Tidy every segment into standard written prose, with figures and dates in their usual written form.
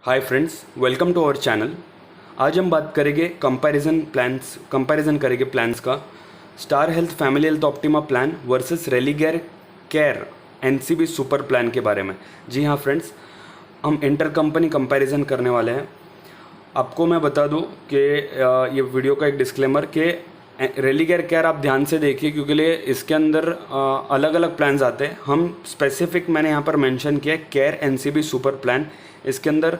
Hi friends, welcome to our channel. आज हम बात करेंगे कंपैरिजन करेंगे प्लान्स का। Star health family health optima plan versus Religare care NCB super plan के बारे में। जी हाँ फ्रेंड्स, हम इंटर कंपनी कंपैरिजन करने वाले हैं। आपको मैं बता दूं कि ये वीडियो का एक डिस्क्लेमर कि रेलिगेयर केयर आप ध्यान से देखिए, क्योंकि लिए इसके अंदर अलग अलग प्लान्स आते हैं। हम स्पेसिफिक मैंने यहाँ पर मेंशन किया है केयर एनसीबी सुपर प्लान। इसके अंदर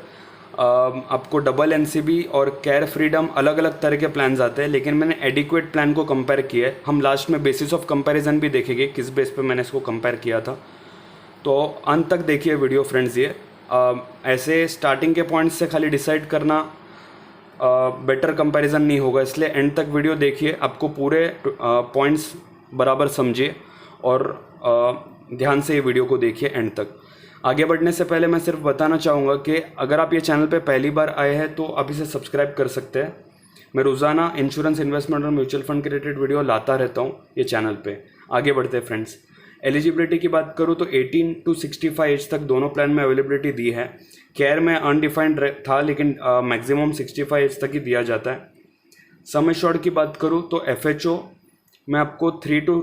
आपको डबल एनसीबी और केयर फ्रीडम अलग अलग तरह के प्लान्स आते हैं, लेकिन मैंने एडिक्वेट प्लान को कंपेयर किया है। हम लास्ट में बेसिस ऑफ कंपैरिजन भी देखेंगे किस बेस पे मैंने इसको कंपेयर किया था। तो अंत तक देखिए वीडियो फ्रेंड्स। ये ऐसे स्टार्टिंग के पॉइंट्स से खाली डिसाइड करना बेटर कंपैरिजन नहीं होगा, इसलिए एंड तक वीडियो देखिए, आपको पूरे पॉइंट्स बराबर समझिए और ध्यान से ये वीडियो को देखिए एंड तक। आगे बढ़ने से पहले मैं सिर्फ बताना चाहूँगा कि अगर आप ये चैनल पे पहली बार आए हैं तो आप इसे सब्सक्राइब कर सकते हैं। मैं रोज़ाना इंश्योरेंस, इन्वेस्टमेंट और म्यूचुअल फंड के रिलेटेड वीडियो लाता रहता हूँ ये चैनल पे। आगे बढ़ते हैं फ्रेंड्स। एलिजिबिलिटी की बात करूँ तो 18 to 65 एज तक दोनों प्लान में अवेलेबिलिटी दी है। केयर में अनडिफाइंड था, लेकिन मैक्सिमम 65 एज तक ही दिया जाता है। सम एश्योर्ड की बात करूँ तो एफएचओ में आपको 3 to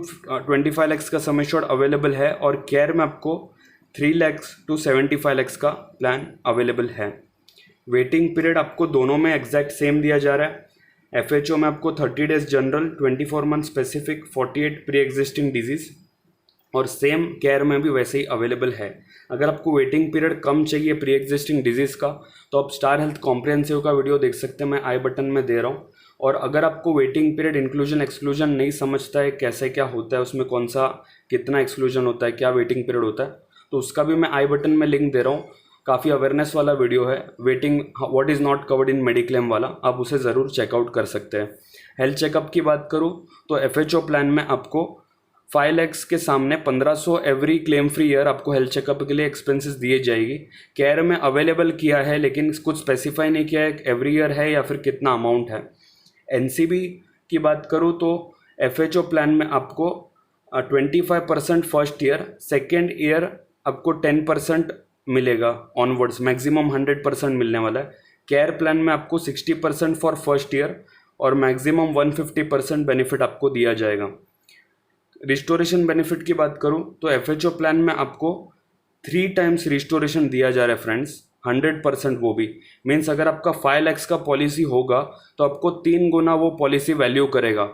25 lakhs का सम एश्योर्ड अवेलेबल है, और केयर में आपको 3 lakhs to 75 lakhs का प्लान अवेलेबल है। वेटिंग पीरियड आपको दोनों में एग्जैक्ट सेम दिया जा रहा है। एफएचओ में आपको 30 days general, 24 month specific, 48 pre existing disease, और सेम केयर में भी वैसे ही अवेलेबल है। अगर आपको वेटिंग पीरियड कम चाहिए प्री एग्जिस्टिंग डिजीज़ का, तो आप स्टार हेल्थ कॉम्प्रिहेंसिव का वीडियो देख सकते हैं, मैं आई बटन में दे रहा हूँ। और अगर आपको वेटिंग पीरियड इंक्लूजन एक्सक्लूजन नहीं समझता है कैसे क्या होता है, उसमें कौन सा कितना एक्सक्लूजन होता है, क्या वेटिंग पीरियड होता है, तो उसका भी मैं आई बटन में लिंक दे रहा हूँ। काफ़ी अवेयरनेस वाला वीडियो है, waiting what is not covered in mediclaim वाला, आप उसे ज़रूर चेकआउट कर सकते हैं। हेल्थ चेकअप की बात करूँ तो एफएचओ प्लान में आपको 5 lakhs के सामने 1500 एवरी क्लेम फ्री ईयर आपको हेल्थ चेकअप के लिए एक्सपेंसेस दिए जाएगी। केयर में अवेलेबल किया है, लेकिन कुछ स्पेसिफाई नहीं किया है एवरी ईयर है या फिर कितना अमाउंट है। एनसीबी की बात करूँ तो एफएचओ प्लान में आपको 25% फर्स्ट ईयर, सेकेंड ईयर आपको 10% मिलेगा ऑनवर्ड्स, मैक्सिमम 100% मिलने वाला है। केयर प्लान में आपको 60% फॉर फर्स्ट ईयर और मैक्सिमम 150% बेनिफिट आपको दिया जाएगा। रिस्टोरेशन बेनिफिट की बात करूं तो एफएचओ प्लान में आपको 3 times रिस्टोरेशन दिया जा रहा है फ्रेंड्स, 100%। वो भी मीन्स अगर आपका 5 lakhs का पॉलिसी होगा तो आपको 3 गुना वो पॉलिसी वैल्यू करेगा।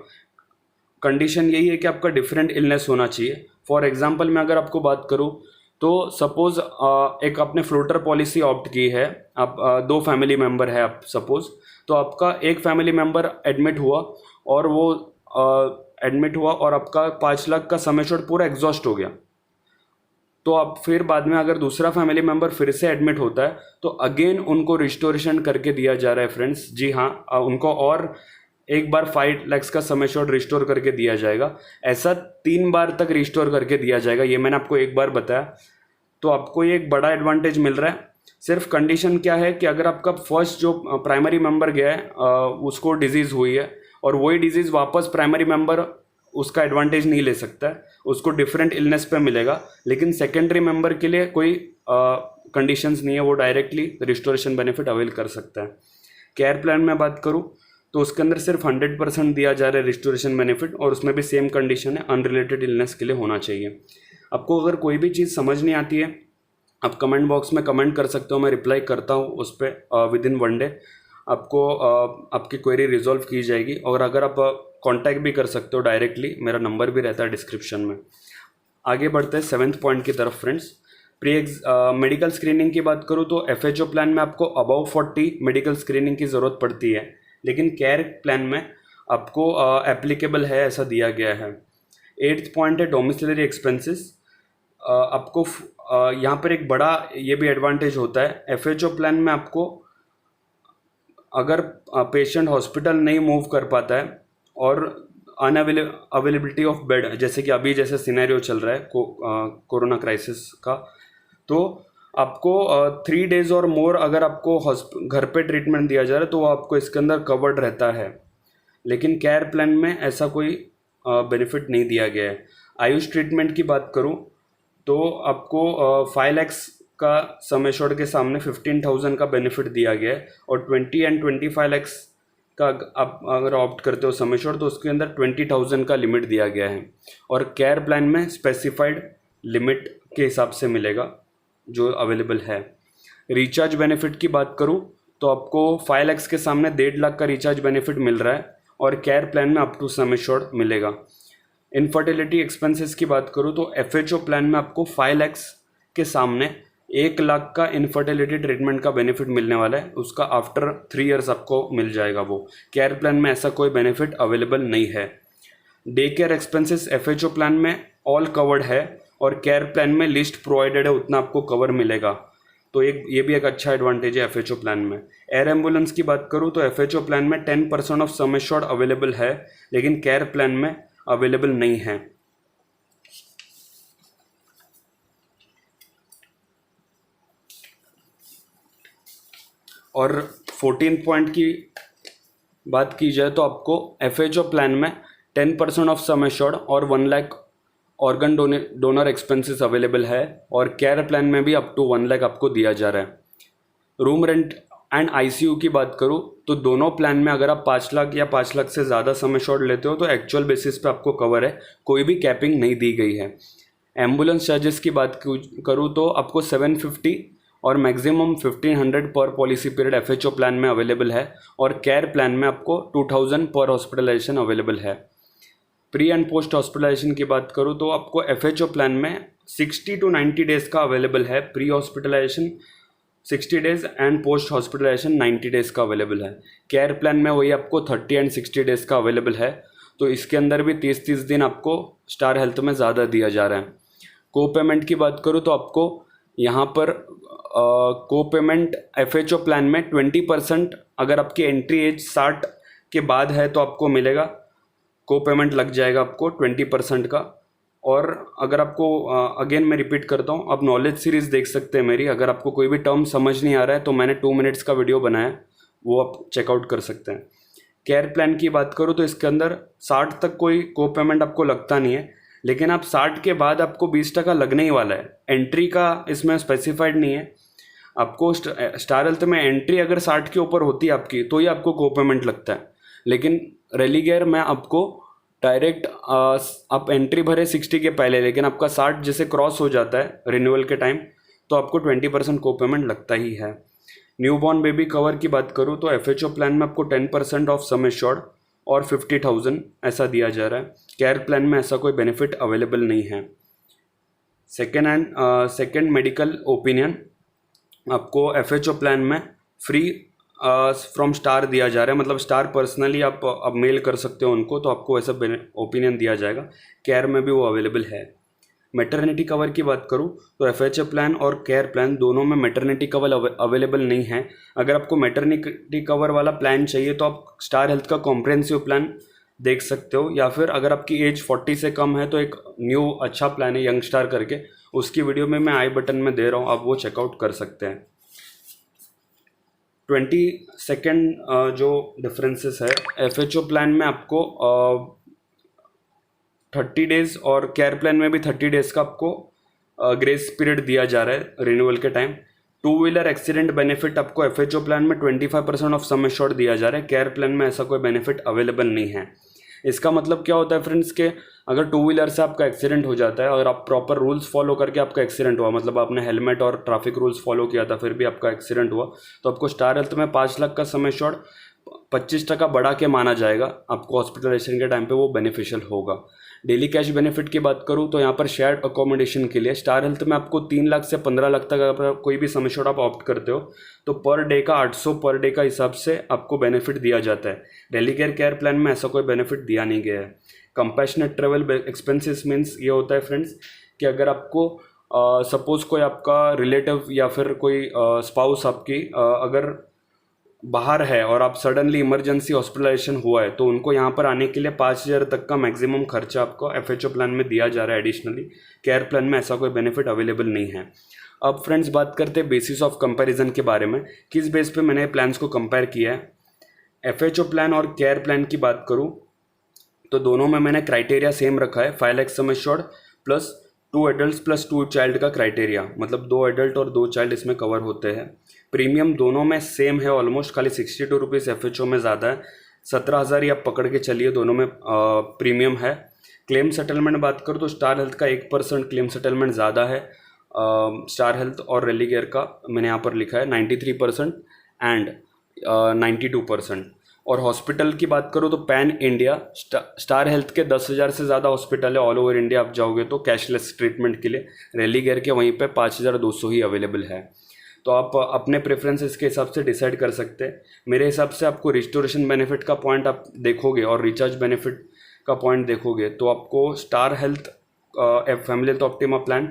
कंडीशन यही है कि आपका डिफरेंट इलनेस होना चाहिए। फॉर एग्जांपल मैं अगर आपको बात करूं तो सपोज एक आपने फ्लोटर पॉलिसी ऑप्ट की है, आप 2 फैमिली मेम्बर है आप सपोज, तो आपका एक फैमिली मेम्बर एडमिट हुआ और वो और आपका 5 लाख का सम एश्योर्ड पूरा एग्जॉस्ट हो गया, तो आप फिर बाद में अगर दूसरा फैमिली मेम्बर फिर से एडमिट होता है तो अगेन उनको रिस्टोरेशन करके दिया जा रहा है फ्रेंड्स। जी हाँ, उनको और एक बार 5 lakhs का सम एश्योर्ड रिस्टोर करके दिया जाएगा। ऐसा 3 बार तक रिस्टोर करके दिया जाएगा, ये मैंने आपको एक बार बताया। तो आपको ये एक बड़ा एडवांटेज मिल रहा है। सिर्फ कंडीशन क्या है कि अगर आपका फर्स्ट जो प्राइमरी मेंबर गया है उसको डिजीज़ हुई है और वही डिजीज़ वापस प्राइमरी मेंबर उसका एडवांटेज नहीं ले सकता है, उसको डिफरेंट इलनेस पे मिलेगा। लेकिन सेकेंडरी मेंबर के लिए कोई कंडीशंस नहीं है, वो डायरेक्टली रिस्टोरेशन बेनिफिट अवेल कर सकता है। केयर प्लान में बात करूँ तो उसके अंदर सिर्फ 100% दिया जा रहा है रिस्टोरेशन बेनिफिट, और उसमें भी सेम कंडीशन है, अनरिलेटेड इलनेस के लिए होना चाहिए। आपको अगर कोई भी चीज़ समझ नहीं आती है आप कमेंट बॉक्स में कमेंट कर सकते हो, मैं रिप्लाई करता हूँ उस पर विदिन 1 day। आपको आपकी क्वेरी रिजॉल्व की जाएगी, और अगर आप कांटेक्ट भी कर सकते हो डायरेक्टली, मेरा नंबर भी रहता है डिस्क्रिप्शन में। आगे बढ़ते हैं 7th पॉइंट की तरफ फ्रेंड्स। मेडिकल स्क्रीनिंग की बात करूँ तो एफएचओ प्लान में आपको अबव 40 मेडिकल स्क्रीनिंग की ज़रूरत पड़ती है, लेकिन केयर प्लान में आपको एप्लीकेबल है, ऐसा दिया गया है। 8th पॉइंट है डोमिसिलरी एक्सपेंसेस। आपको यहाँ पर एक बड़ा ये भी एडवांटेज होता है, एफएचओ प्लान में आपको अगर पेशेंट हॉस्पिटल नहीं मूव कर पाता है और अवेलेबिलिटी ऑफ बेड, जैसे कि अभी जैसे सिनेरियो चल रहा है कोरोना क्राइसिस का, तो आपको 3 days और मोर अगर आपको घर पे ट्रीटमेंट दिया जा रहा है तो वो आपको इसके अंदर कवर्ड रहता है। लेकिन केयर प्लान में ऐसा कोई बेनिफिट नहीं दिया गया है। आयुष ट्रीटमेंट की बात करूँ तो आपको 5 lakhs का सम एश्योर्ड के सामने 15,000 का बेनिफिट दिया गया है, और 20 एंड 25 लाख का आप अगर ऑप्ट करते हो सम एश्योर्ड तो उसके अंदर 20,000 का लिमिट दिया गया है, और केयर प्लान में स्पेसिफाइड लिमिट के हिसाब से मिलेगा जो अवेलेबल है। रिचार्ज बेनिफिट की बात करूं तो आपको 5 लाख के सामने 1.5 लाख का रिचार्ज बेनिफिट मिल रहा है, और केयर प्लान में अप टू सम एश्योर्ड मिलेगा। इनफर्टिलिटी एक्सपेंसेस की बात करूं तो FHO प्लान में आपको 5 लाख के सामने 1 लाख का इनफर्टिलिटी ट्रीटमेंट का बेनिफिट मिलने वाला है, उसका आफ्टर 3 इयर्स आपको मिल जाएगा वो। केयर प्लान में ऐसा कोई बेनिफिट अवेलेबल नहीं है। Day care expenses FHO plan में ऑल कवर्ड है, और केयर प्लान में लिस्ट प्रोवाइडेड है उतना आपको कवर मिलेगा, तो ये भी एक अच्छा एडवांटेज है FHO प्लान में। एयर एम्बुलेंस की बात करूँ तो FHO प्लान में 10% ऑफ सम एश्योर्ड अवेलेबल है, लेकिन केयर प्लान में अवेलेबल नहीं है। और 14 पॉइंट की बात की जाए तो आपको FHO प्लान में 10% ऑफ सम एश्योर्ड और 1 lakh organ donor expenses available है, और केयर प्लान में भी अप टू 1 लाख आपको दिया जा रहा है। रूम रेंट एंड ICU की बात करूँ तो दोनों प्लान में अगर आप 5 लाख या 5 लाख से ज़्यादा सम एश्योर्ड लेते हो तो एक्चुअल बेसिस पे आपको कवर है, कोई भी कैपिंग नहीं दी गई है। एम्बुलेंस चार्जेस की बात करूँ तो आपको 750 और मैक्सिमम 1500 पर पॉलिसी पीरियड FHO प्लान में अवेलेबल है, और केयर प्लान में आपको 2000 पर हॉस्पिटलाइजेशन अवेलेबल है। प्री एंड पोस्ट हॉस्पिटलाइजेशन की बात करूँ तो आपको FHO प्लान में 60 to 90 डेज़ का अवेलेबल है, pre hospitalization 60 days and post hospitalization 90 days का अवेलेबल है। केयर प्लान में वही आपको 30 एंड 60 डेज़ का अवेलेबल है, तो इसके अंदर भी 30 दिन आपको स्टार हेल्थ में ज़्यादा दिया जा रहा है। को पेमेंट की बात करूँ तो आपको यहाँ पर को पेमेंट FHO प्लान में 20% अगर आपकी एंट्री एज 60 के बाद है तो आपको मिलेगा, को पेमेंट लग जाएगा आपको 20% का। और अगर आपको अगेन मैं रिपीट करता हूँ, आप नॉलेज सीरीज़ देख सकते हैं मेरी, अगर आपको कोई भी टर्म समझ नहीं आ रहा है तो मैंने 2 मिनट्स का वीडियो बनाया, वो आप चेकआउट कर सकते हैं। केयर प्लान की बात करूँ तो इसके अंदर 60 तक कोई को पेमेंट आपको लगता नहीं है, लेकिन आप 60 के बाद आपको 20% लगने ही वाला है। एंट्री का इसमें स्पेसिफाइड नहीं है, आपको स्टार हेल्थ में एंट्री अगर 60 के ऊपर होती है आपकी तो ही आपको को पेमेंट लगता है, लेकिन रेलीगेयर में आपको डायरेक्ट आप एंट्री भरे 60 के पहले, लेकिन आपका 60 जैसे क्रॉस हो जाता है रिन्यूअल के टाइम तो आपको 20% को पेमेंट लगता ही है। न्यूबॉर्न बेबी कवर की बात करूँ तो FHO प्लान में आपको 10% ऑफ सम एश्योर्ड और 50,000 ऐसा दिया जा रहा है। केयर प्लान में ऐसा कोई बेनिफिट अवेलेबल नहीं है। सेकेंड मेडिकल ओपिनियन आपको FHO प्लान में फ्री फ्रॉम स्टार दिया जा रहा है, मतलब स्टार पर्सनली आप अब मेल कर सकते हो उनको, तो आपको ऐसा ओपिनियन दिया जाएगा। केयर में भी वो अवेलेबल है। मैटरनिटी कवर की बात करूँ तो FHO प्लान और केयर प्लान दोनों में मैटरनिटी कवर अवेलेबल नहीं है। अगर आपको मैटरनिटी कवर वाला प्लान चाहिए तो आप स्टार हेल्थ का कॉम्प्रिहेंसिव प्लान देख सकते हो, या फिर अगर आपकी एज 40 से कम है तो एक न्यू अच्छा प्लान है यंग स्टार करके, उसकी वीडियो में मैं आई बटन में दे रहा हूँ, आप वो चेकआउट कर सकते हैं। 22nd जो डिफरेंसेस है, FHO प्लान में आपको 30 डेज़ और केयर प्लान में भी 30 डेज़ का आपको ग्रेस पीरियड दिया जा रहा है रिन्यूअल के टाइम। 2 व्हीलर एक्सीडेंट बेनिफिट आपको FHO प्लान में 25% ऑफ सम एश्योर्ड दिया जा रहा है, केयर प्लान में ऐसा कोई बेनिफिट अवेलेबल नहीं है। इसका मतलब क्या होता है फ्रेंड्स के अगर 2 व्हीलर से आपका एक्सीडेंट हो जाता है और आप प्रॉपर रूल्स फॉलो करके आपका एक्सीडेंट हुआ, मतलब आपने हेलमेट और ट्रैफिक रूल्स फॉलो किया था फिर भी आपका एक्सीडेंट हुआ, तो आपको स्टार हेल्थ में 5 लाख का सम एश्योर्ड 25% बढ़ा के माना जाएगा, आपको हॉस्पिटलाइजेशन के टाइम पे वो बेनिफिशियल होगा। डेली कैश बेनिफिट की बात करूँ तो यहाँ पर शेयर्ड अकोमोडेशन के लिए स्टार हेल्थ में आपको 3 लाख से 15 लाख तक अगर कोई भी सम एश्योर्ड आप ऑप्ट करते हो तो पर डे का 800 पर डे का हिसाब से आपको बेनिफिट दिया जाता है। डेली केयर प्लान में ऐसा कोई बेनिफिट दिया नहीं गया है। कंपैशनेट ट्रेवल एक्सपेंसेस मीन्स ये होता है फ्रेंड्स कि अगर आपको सपोज़ कोई आपका रिलेटिव या फिर कोई स्पाउस आपकी अगर बाहर है और आप सडनली इमरजेंसी हॉस्पिटलाइजेशन हुआ है तो उनको यहाँ पर आने के लिए 5,000 तक का मैक्सिमम खर्चा आपको FHO प्लान में दिया जा रहा है एडिशनली। केयर प्लान में ऐसा कोई बेनिफिट अवेलेबल नहीं है। अब फ्रेंड्स बात करते हैं बेसिस ऑफ कंपैरिजन के बारे में, किस बेस पे मैंने प्लान्स को कंपेयर किया है। FHO प्लान और केयर प्लान की बात करूँ तो दोनों में मैंने क्राइटेरिया सेम रखा है, 5 lakh sum assured plus 2 adult plus 2 child का क्राइटेरिया, मतलब 2 एडल्ट और 2 चाइल्ड इसमें कवर होते हैं। प्रीमियम दोनों में सेम है ऑलमोस्ट, खाली 62 रुपीज़ FHO में ज़्यादा है। 17,000 ही आप पकड़ के चलिए, दोनों में प्रीमियम है। क्लेम सेटलमेंट बात करो तो स्टार हेल्थ का 1% क्लेम सेटलमेंट ज़्यादा है। स्टार हेल्थ और रेलीगेयर का मैंने यहाँ पर लिखा है 93% एंड 92%। और हॉस्पिटल की बात करो तो पैन इंडिया स्टार हेल्थ के 10,000 से ज़्यादा हॉस्पिटल है ऑल ओवर इंडिया। आप जाओगे तो कैशलेस ट्रीटमेंट के लिए, रेलीगेयर के वहीं पे 5,200 ही अवेलेबल है। तो आप अपने प्रेफरेंसेस के हिसाब से डिसाइड कर सकते हैं। मेरे हिसाब से आपको रिस्टोरेशन बेनिफिट का पॉइंट आप देखोगे और रिचार्ज बेनिफिट का पॉइंट देखोगे तो आपको star health family health optima plan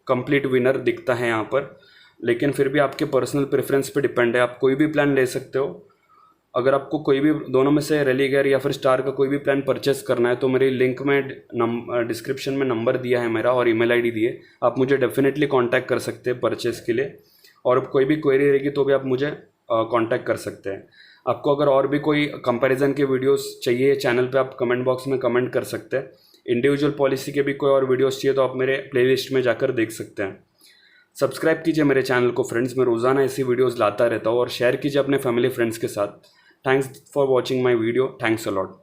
complete winner दिखता है यहाँ पर। लेकिन फिर भी आपके पर्सनल प्रेफरेंस पे डिपेंड है, आप कोई भी प्लान ले सकते हो। अगर आपको कोई भी दोनों में से रेलीगेयर या फिर स्टार का कोई भी प्लान परचेस करना है तो मेरी लिंक में डिस्क्रिप्शन में नंबर दिया है मेरा और ईमेल आईडी दिए, आप मुझे डेफिनेटली कांटेक्ट कर सकते हैं परचेस के लिए। और कोई भी क्वेरी रहेगी तो भी आप मुझे कांटेक्ट कर सकते हैं। आपको अगर और भी कोई कंपैरिजन के वीडियोस चाहिए चैनल पे, आप कमेंट बॉक्स में कमेंट कर सकते हैं। इंडिविजुअल पॉलिसी के भी कोई और वीडियोस चाहिए तो आप मेरे प्लेलिस्ट में जाकर देख सकते हैं। सब्सक्राइब कीजिए मेरे चैनल को फ्रेंड्स, मैं रोज़ाना ऐसी वीडियोस लाता रहता हूँ। और शेयर कीजिए अपने फैमिली फ्रेंड्स के साथ। Thanks for watching my video, thanks a lot.